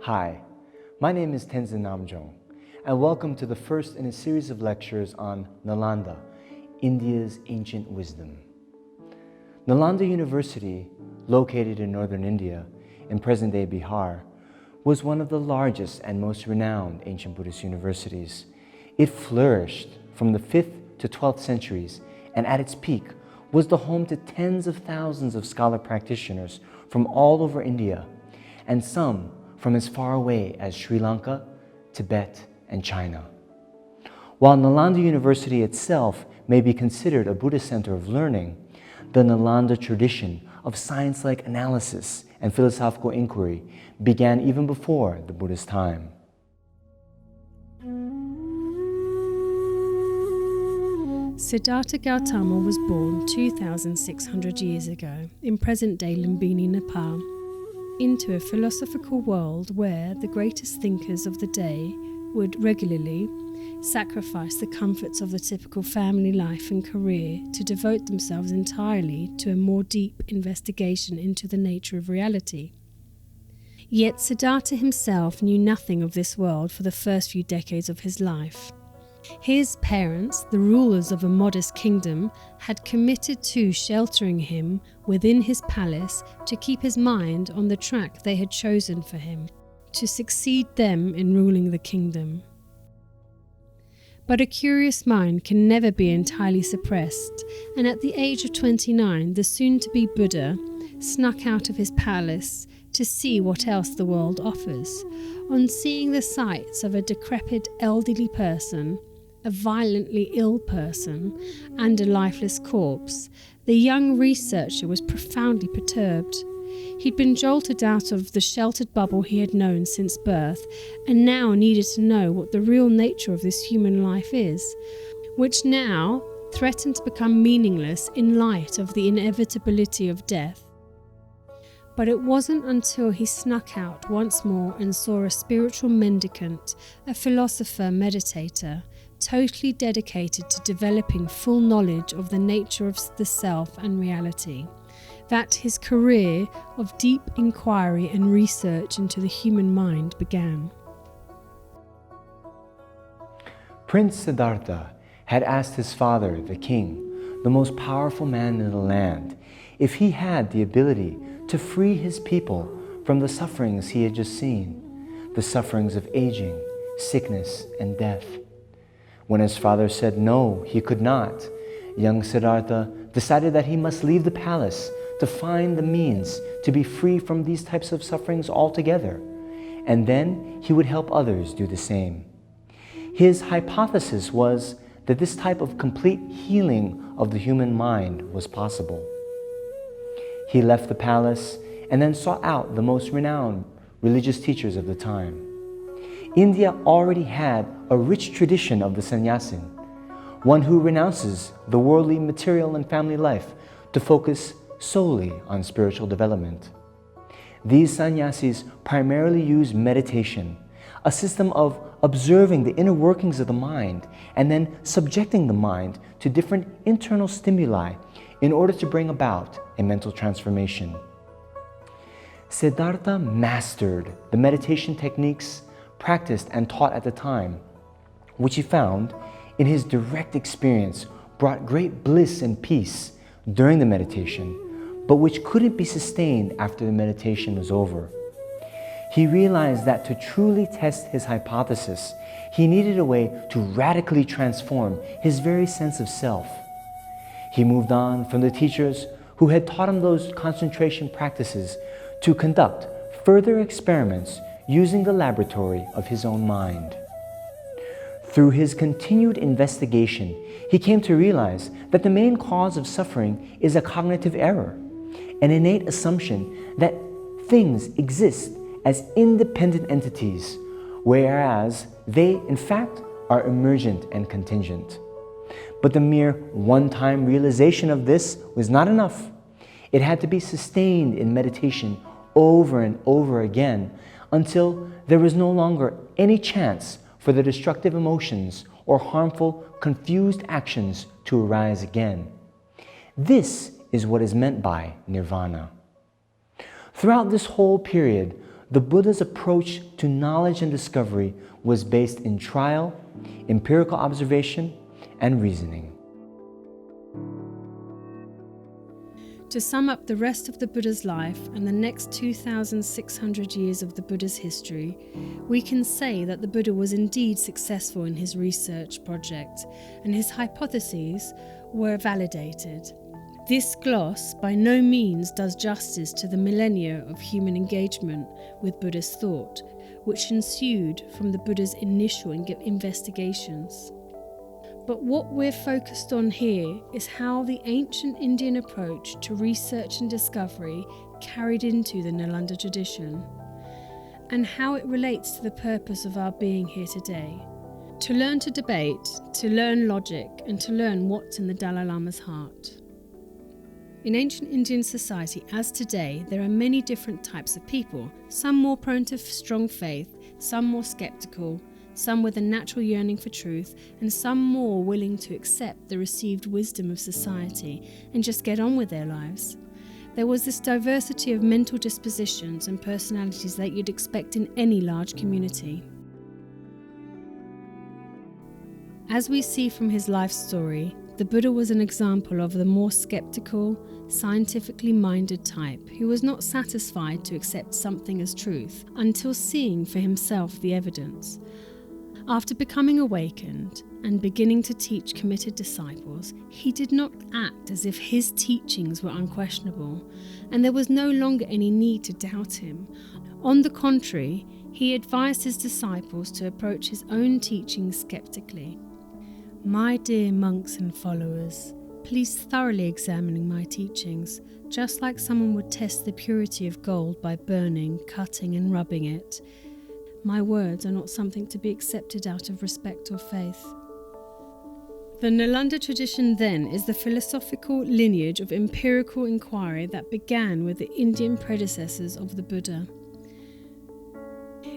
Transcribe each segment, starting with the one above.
Hi, my name is Tenzin Namjong, and welcome to the first in a series of lectures on Nalanda, India's ancient wisdom. Nalanda University, located in northern India, in present-day Bihar, was one of the largest and most renowned ancient Buddhist universities. It flourished from the 5th to 12th centuries, and at its peak was the home to tens of thousands of scholar practitioners from all over India, and some from as far away as Sri Lanka, Tibet, and China. While Nalanda University itself may be considered a Buddhist center of learning, the Nalanda tradition of science-like analysis and philosophical inquiry began even before the Buddha's time. Siddhartha Gautama was born 2,600 years ago in present-day Lumbini, Nepal, into a philosophical world where the greatest thinkers of the day would regularly sacrifice the comforts of the typical family life and career to devote themselves entirely to a more deep investigation into the nature of reality. Yet Siddhartha himself knew nothing of this world for the first few decades of his life. His parents, the rulers of a modest kingdom, had committed to sheltering him within his palace to keep his mind on the track they had chosen for him, to succeed them in ruling the kingdom. But a curious mind can never be entirely suppressed, and at the age of 29, the soon-to-be Buddha snuck out of his palace to see what else the world offers. On seeing the sights of a decrepit elderly person, a violently ill person, and a lifeless corpse, the young researcher was profoundly perturbed. He'd been jolted out of the sheltered bubble he had known since birth, and now needed to know what the real nature of this human life is, which now threatened to become meaningless in light of the inevitability of death. But it wasn't until he snuck out once more and saw a spiritual mendicant, a philosopher meditator, totally dedicated to developing full knowledge of the nature of the self and reality, that his career of deep inquiry and research into the human mind began. Prince Siddhartha had asked his father, the king, the most powerful man in the land, if he had the ability to free his people from the sufferings he had just seen, the sufferings of aging, sickness, and death. When his father said no, he could not, young Siddhartha decided that he must leave the palace to find the means to be free from these types of sufferings altogether, and then he would help others do the same. His hypothesis was that this type of complete healing of the human mind was possible. He left the palace and then sought out the most renowned religious teachers of the time. India already had a rich tradition of the sannyasin, one who renounces the worldly, material, and family life to focus solely on spiritual development. These sannyasis primarily use meditation, a system of observing the inner workings of the mind and then subjecting the mind to different internal stimuli in order to bring about a mental transformation. Siddhartha mastered the meditation techniques practiced and taught at the time, which he found in his direct experience brought great bliss and peace during the meditation, but which couldn't be sustained after the meditation was over. He realized that to truly test his hypothesis, he needed a way to radically transform his very sense of self. He moved on from the teachers who had taught him those concentration practices to conduct further experiments using the laboratory of his own mind. Through his continued investigation, he came to realize that the main cause of suffering is a cognitive error, an innate assumption that things exist as independent entities, whereas they, in fact, are emergent and contingent. But the mere one-time realization of this was not enough. It had to be sustained in meditation over and over again until there was no longer any chance for the destructive emotions or harmful, confused actions to arise again. This is what is meant by nirvana. Throughout this whole period, the Buddha's approach to knowledge and discovery was based in trial, empirical observation, and reasoning. To sum up the rest of the Buddha's life and the next 2,600 years of the Buddha's history, we can say that the Buddha was indeed successful in his research project, and his hypotheses were validated. This gloss by no means does justice to the millennia of human engagement with Buddhist thought, which ensued from the Buddha's initial investigations. But what we're focused on here is how the ancient Indian approach to research and discovery carried into the Nalanda tradition, and how it relates to the purpose of our being here today. To learn to debate, to learn logic, and to learn what's in the Dalai Lama's heart. In ancient Indian society, as today, there are many different types of people, some more prone to strong faith, some more skeptical, some with a natural yearning for truth, and some more willing to accept the received wisdom of society and just get on with their lives. There was this diversity of mental dispositions and personalities that you'd expect in any large community. As we see from his life story, the Buddha was an example of the more skeptical, scientifically minded type who was not satisfied to accept something as truth until seeing for himself the evidence. After becoming awakened and beginning to teach committed disciples, he did not act as if his teachings were unquestionable, and there was no longer any need to doubt him. On the contrary, he advised his disciples to approach his own teachings skeptically. My dear monks and followers, please thoroughly examine my teachings, just like someone would test the purity of gold by burning, cutting, and rubbing it. My words are not something to be accepted out of respect or faith. The Nalanda tradition then is the philosophical lineage of empirical inquiry that began with the Indian predecessors of the Buddha.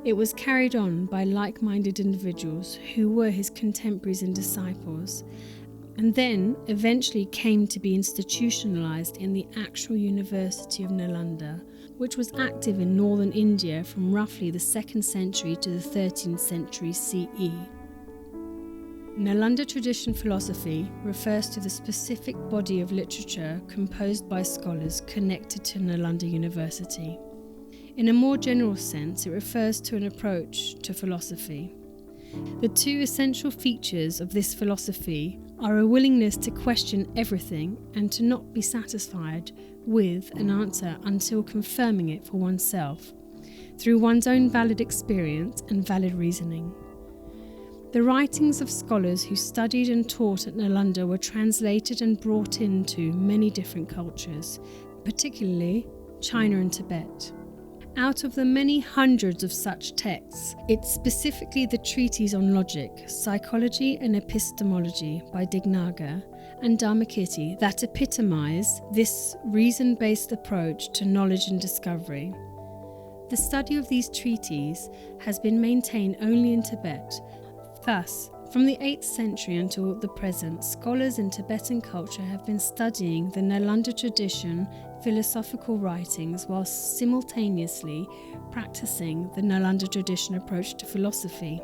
It was carried on by like-minded individuals who were his contemporaries and disciples, and then eventually came to be institutionalized in the actual University of Nalanda, which was active in northern India from roughly the 2nd century to the 13th century CE. Nalanda tradition philosophy refers to the specific body of literature composed by scholars connected to Nalanda University. In a more general sense, it refers to an approach to philosophy. The two essential features of this philosophy are a willingness to question everything and to not be satisfied with an answer until confirming it for oneself, through one's own valid experience and valid reasoning. The writings of scholars who studied and taught at Nalanda were translated and brought into many different cultures, particularly China and Tibet. Out of the many hundreds of such texts, it's specifically the treatises on logic, psychology and epistemology by Dignaga and Dharmakirti that epitomize this reason-based approach to knowledge and discovery. The study of these treatises has been maintained only in Tibet. Thus, from the 8th century until the present, scholars in Tibetan culture have been studying the Nalanda tradition philosophical writings while simultaneously practicing the Nalanda tradition approach to philosophy.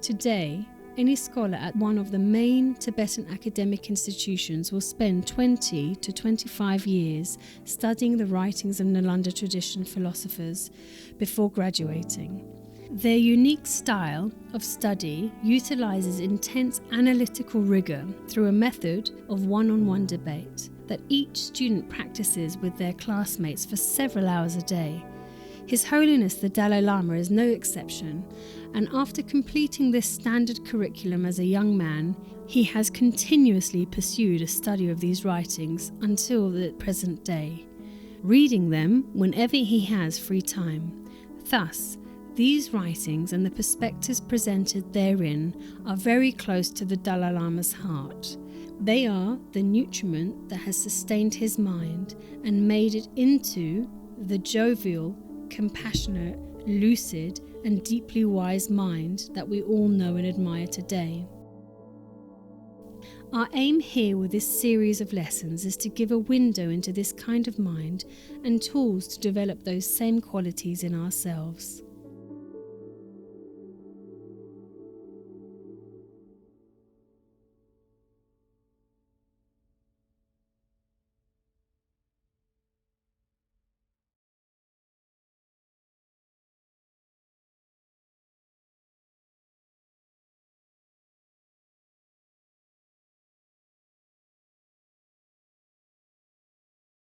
Today, any scholar at one of the main Tibetan academic institutions will spend 20 to 25 years studying the writings of Nalanda tradition philosophers before graduating. Their unique style of study utilizes intense analytical rigor through a method of one-on-one debate that each student practices with their classmates for several hours a day. His Holiness the Dalai Lama is no exception, and after completing this standard curriculum as a young man, he has continuously pursued a study of these writings until the present day, reading them whenever he has free time. Thus, these writings and the perspectives presented therein are very close to the Dalai Lama's heart. They are the nutriment that has sustained his mind and made it into the jovial, compassionate, lucid, and deeply wise mind that we all know and admire today. Our aim here with this series of lessons is to give a window into this kind of mind and tools to develop those same qualities in ourselves.